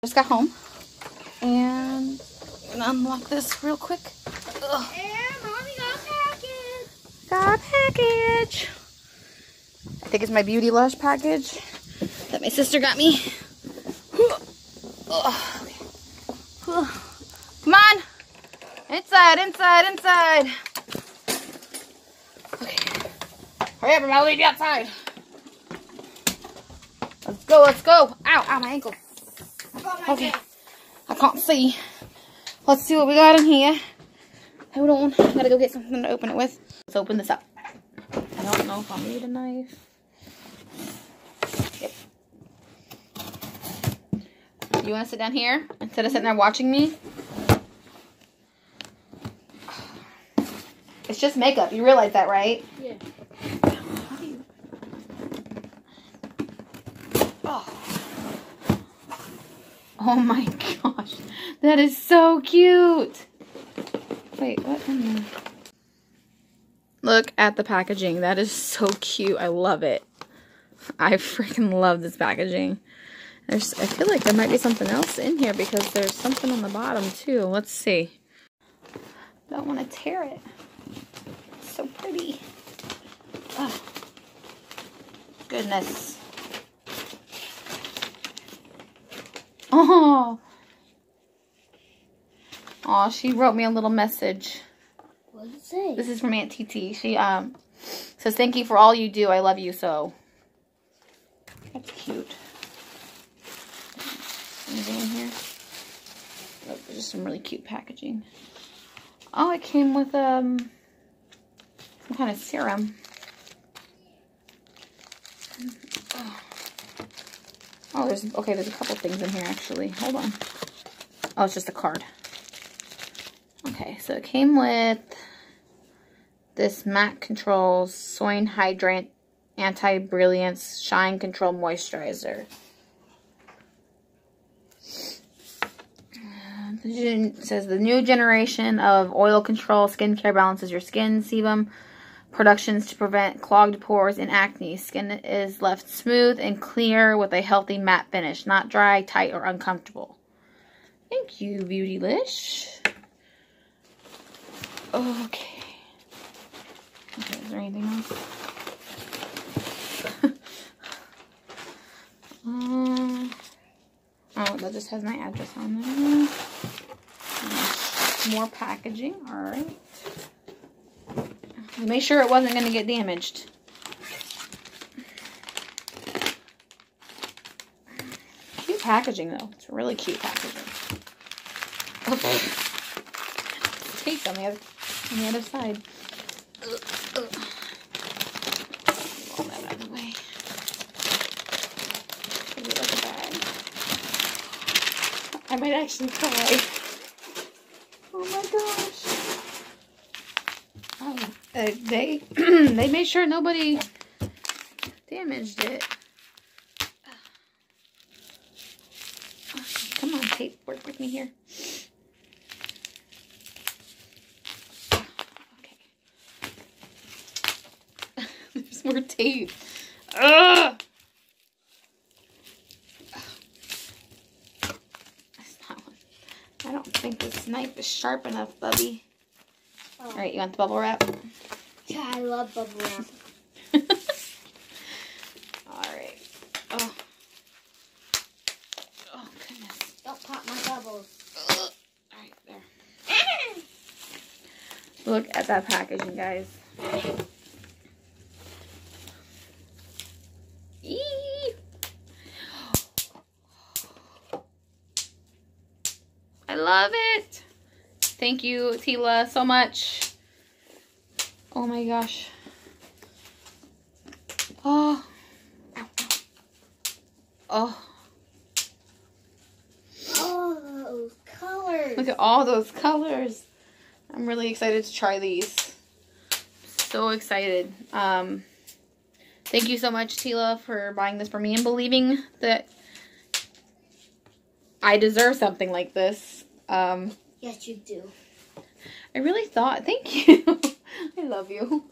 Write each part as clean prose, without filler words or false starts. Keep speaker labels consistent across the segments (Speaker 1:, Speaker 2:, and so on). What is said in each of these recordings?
Speaker 1: Just got home and I'm gonna unlock this real quick. Ugh.
Speaker 2: And Mommy got a package.
Speaker 1: Got a package. I think it's my Beauty Lush package that my sister got me. Ugh. Come on. Inside, inside, inside. Okay. Hurry up, I'm gonna leave you outside. Let's go, let's go. Ow, ow, my ankle. Okay, I can't see. Let's see what we got in here. Hold on, I gotta go get something to open it with. Let's open this up. I don't know if I'll need a knife. Yep. You wanna sit down here instead of sitting there watching me? It's just makeup, you realize that, right?
Speaker 2: Yeah.
Speaker 1: Oh my gosh, that is so cute. Wait, what in there? Look at the packaging. That is so cute. I love it. I freaking love this packaging. I feel like there might be something else in here because there's something on the bottom too. Let's see. Don't want to tear it. It's so pretty. Oh, goodness. Oh, she wrote me a little message.
Speaker 2: What did it say?
Speaker 1: This is from Aunt TT. She says, "Thank you for all you do. I love you so." That's cute. Anything in here? Oh, there's just some really cute packaging. Oh, it came with some kind of serum. Oh, there's a couple things in here actually. Hold on. Oh, it's just a card. Okay, so it came with this MAC Control Soin Hydrant Anti-Brilliance Shine Control Moisturizer. It says the new generation of oil control skincare balances your skin sebum productions to prevent clogged pores and acne. Skin is left smooth and clear with a healthy matte finish, not dry, tight, or uncomfortable. Thank you, Beautylish. Okay. Okay, is there anything else? Oh, that just has my address on there. More packaging. Alright. Make sure it wasn't going to get damaged. Cute packaging, though. It's really cute packaging. Okay. Tape on the other side. All that out of the way. Is it like a bag? I might actually cry. Oh my gosh. Oh, they they made sure nobody damaged it. Okay, come on, tape, work with me here. Okay. There's more tape. Ugh! I don't think this knife is sharp enough, Bubby. Oh. Alright, you want the bubble wrap?
Speaker 2: Yeah, I love bubble wrap.
Speaker 1: Alright. Oh. Oh, goodness.
Speaker 2: Don't pop my bubbles.
Speaker 1: Alright, there. Look at that packaging, guys. Eee! I love it. Thank you, Tila, so much. Oh my gosh. Oh. Ow, ow. Oh.
Speaker 2: Oh, those colors.
Speaker 1: Look at all those colors. I'm really excited to try these. So excited. Thank you so much, Tila, for buying this for me and believing that I deserve something like this.
Speaker 2: Yes, you do.
Speaker 1: I really thought, thank you. I love you.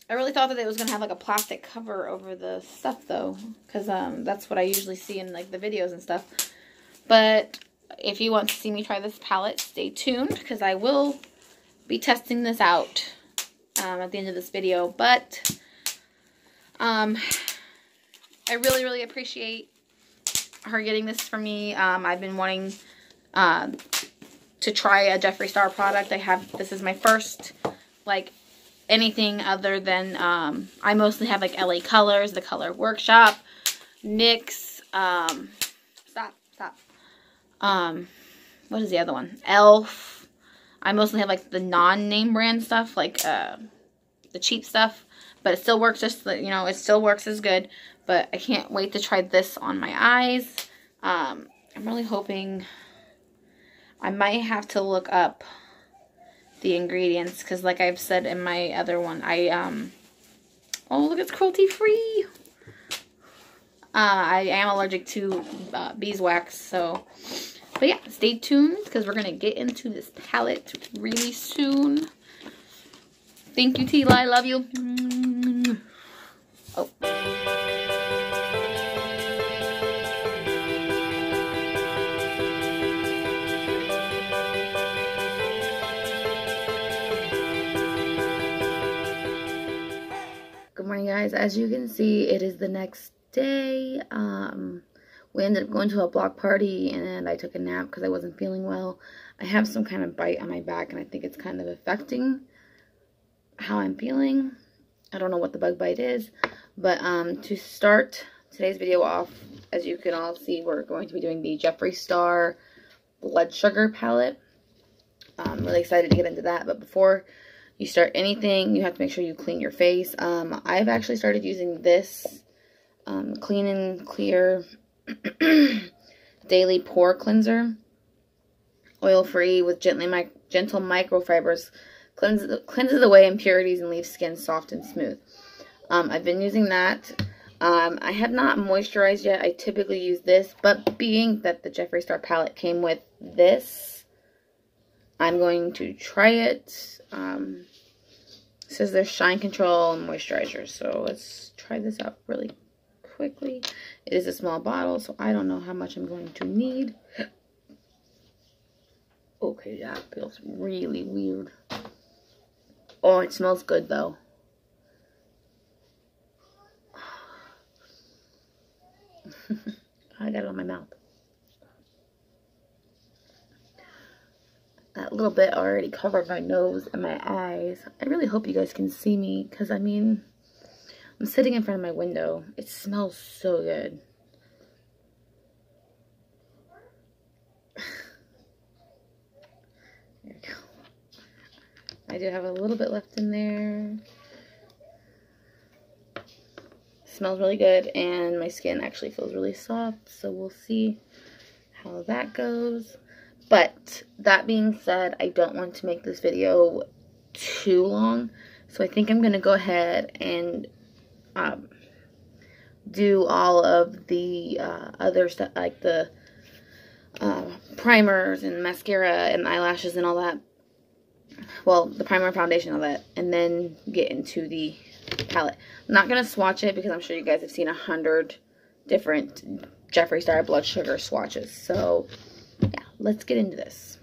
Speaker 1: I really thought that it was going to have like a plastic cover over the stuff though, because that's what I usually see in like the videos and stuff. But if you want to see me try this palette, stay tuned, because I will be testing this out at the end of this video. But I really, really appreciate her getting this for me. I've been wanting to try a Jeffree Star product. This is my first, like, anything other than, I mostly have, like, LA Colors, The Color Workshop, NYX, what is the other one? Elf. I mostly have, like, the non-name brand stuff, like, the cheap stuff, but it still works just, you know, it still works as good, but I can't wait to try this on my eyes. I'm really hoping, I might have to look up the ingredients, because like I've said in my other one, oh look, it's cruelty free. I am allergic to beeswax, so, but yeah, stay tuned, because we're going to get into this palette really soon. Thank you, Tila, I love you. Oh. Good morning, guys. As you can see, it is the next day. We ended up going to a block party, and I took a nap because I wasn't feeling well. I have some kind of bite on my back, and I think it's kind of affecting how I'm feeling. I don't know what the bug bite is, but to start today's video off, as you can all see, we're going to be doing the Jeffree Star Blood Sugar Palette. I'm really excited to get into that, but before you start anything, you have to make sure you clean your face. I've actually started using this Clean and Clear Daily Pore Cleanser. Oil-free with gentle microfibers. Cleanses away impurities and leaves skin soft and smooth. I've been using that. I have not moisturized yet. I typically use this, but being that the Jeffree Star palette came with this, I'm going to try it. It says there's shine control and moisturizer, so let's try this out really quickly. It is a small bottle, so I don't know how much I'm going to need. Okay, that feels really weird. Oh, it smells good though. I got it on my mouth. That little bit already covered my nose and my eyes. I really hope you guys can see me, because I mean, I'm sitting in front of my window. It smells so good. There we go. I do have a little bit left in there. Smells really good, and my skin actually feels really soft, so we'll see how that goes. But that being said, I don't want to make this video too long, so I think I'm going to go ahead and do all of the other stuff, like the primers and mascara and eyelashes and all that. Well, the primer and foundation, all that, and then get into the palette. I'm not going to swatch it because I'm sure you guys have seen 100 different Jeffree Star Blood Sugar swatches. So, yeah, let's get into this.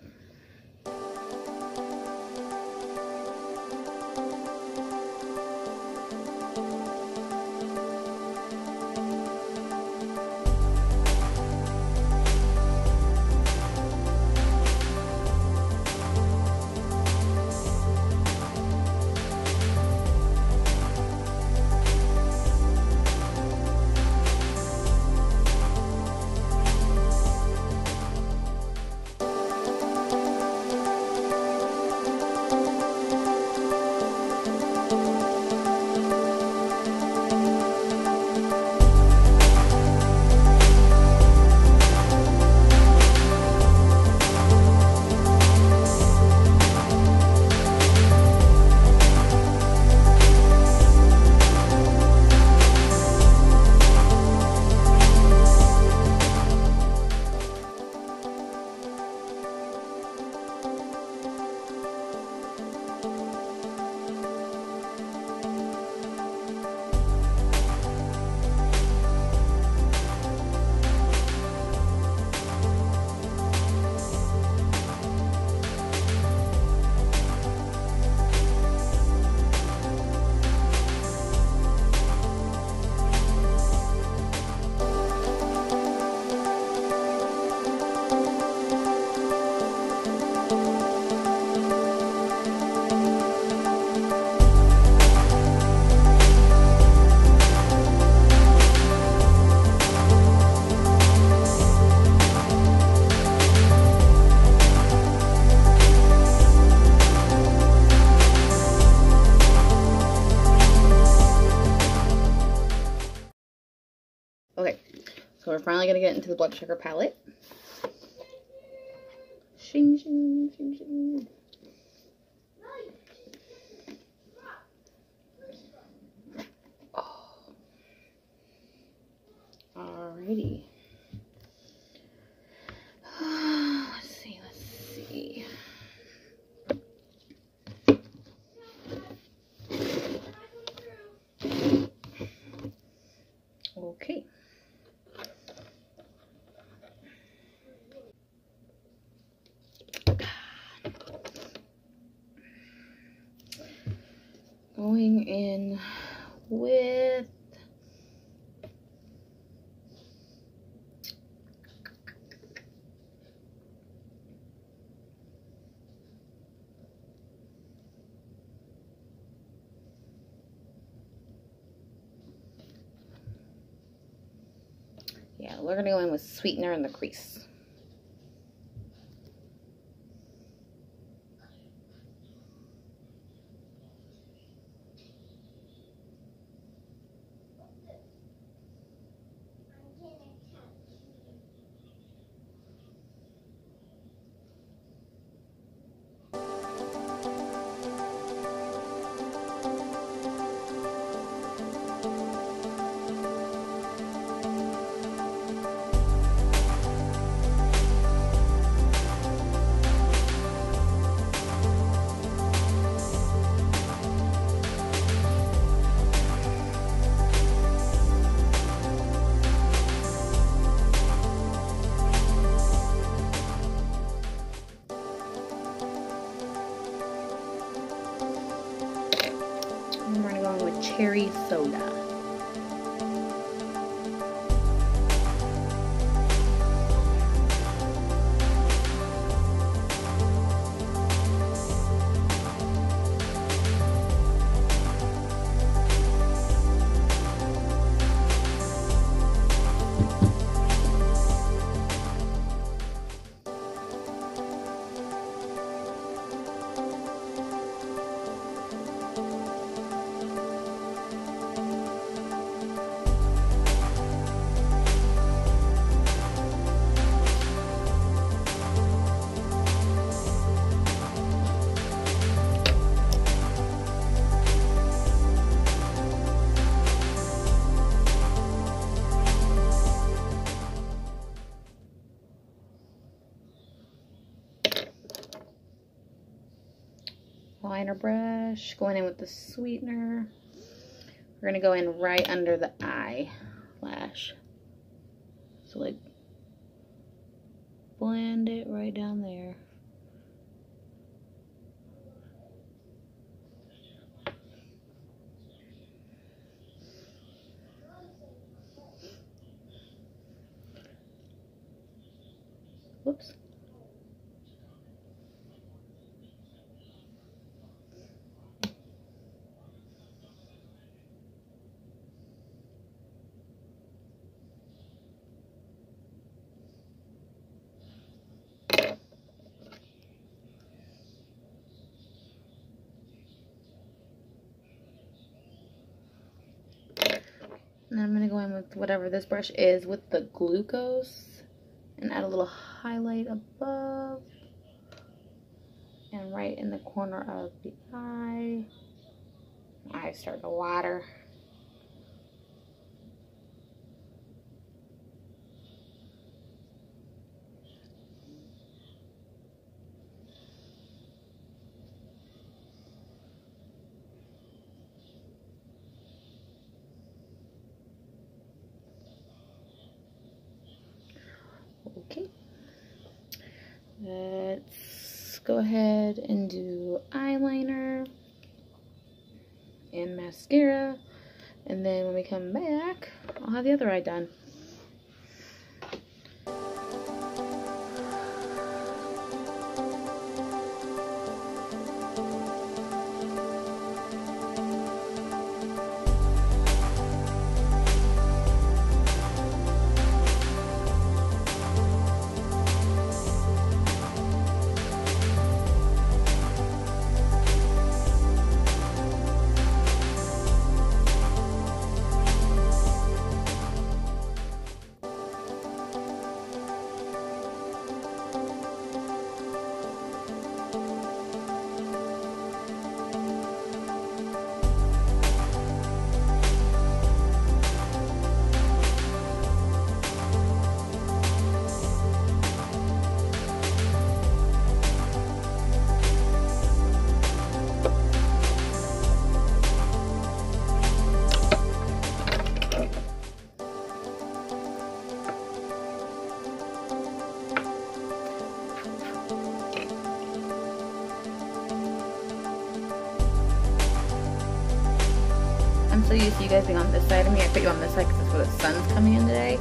Speaker 1: Okay, so we're finally going to get into the blood sugar palette. Shing, shing, shing, shing. Oh. Alrighty. Let's see. Okay. Going in with we're gonna go in with sweetener in the crease. And we're gonna go in with cherry soda. Liner brush, going in with the sweetener. We're gonna go in right under the eyelash. So like blend it right down there. Whoops. And then I'm going to go in with whatever this brush is with the glucose and add a little highlight above and right in the corner of the eye. My eyes start to water. Okay, let's go ahead and do eyeliner and mascara, and then when we come back, I'll have the other eye done. so used to you guys being on this side of me. I put you on this side because that's where the sun's coming in today.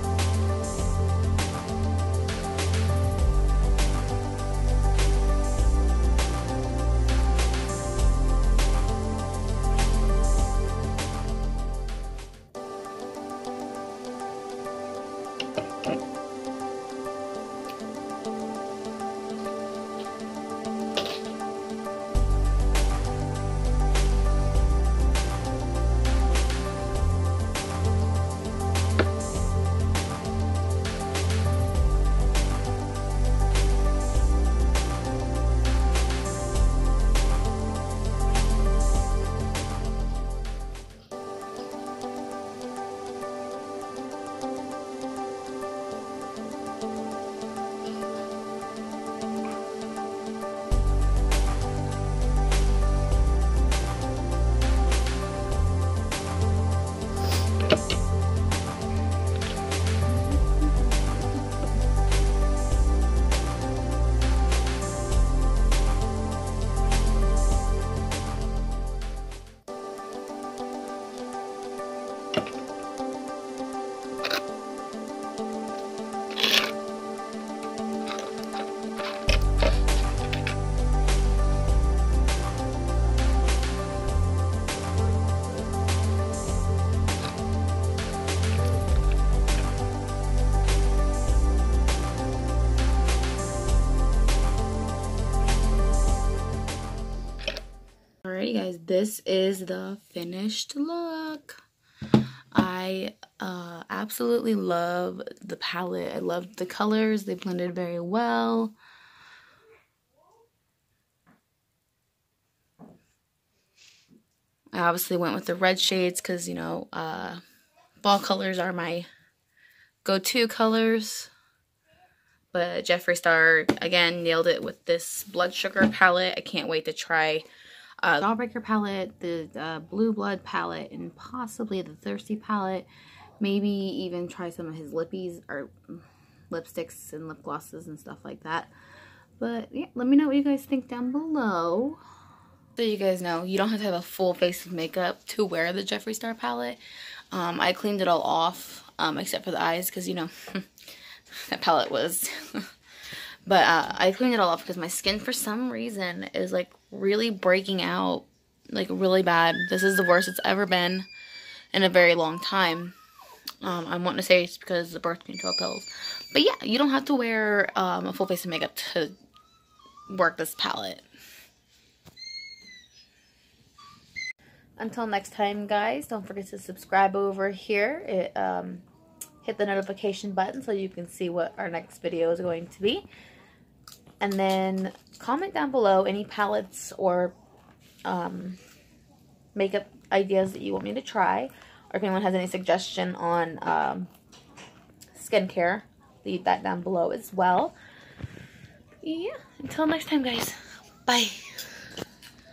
Speaker 1: Alrighty guys, this is the finished look. I absolutely love the palette. I love the colors. They blended very well. I obviously went with the red shades because, you know, fall colors are my go-to colors. But Jeffree Star, again, nailed it with this Blood Sugar palette. I can't wait to try Jawbreaker palette, the Blue Blood palette, and possibly the Thirsty palette. Maybe even try some of his lippies or lipsticks and lip glosses and stuff like that. But yeah, let me know what you guys think down below. So you guys know, you don't have to have a full face of makeup to wear the Jeffree Star palette. I cleaned it all off, except for the eyes, because, you know, that palette was... But I cleaned it all off because my skin, for some reason, is, like, really breaking out, like, really bad. This is the worst it's ever been in a very long time. I'm wanting to say it's because of the birth control pills. But, yeah, you don't have to wear a full face of makeup to work this palette. Until next time, guys, don't forget to subscribe over here. Hit the notification button so you can see what our next video is going to be. And then comment down below any palettes or makeup ideas that you want me to try. Or if anyone has any suggestion on skincare, leave that down below as well. Yeah, until next time, guys. Bye.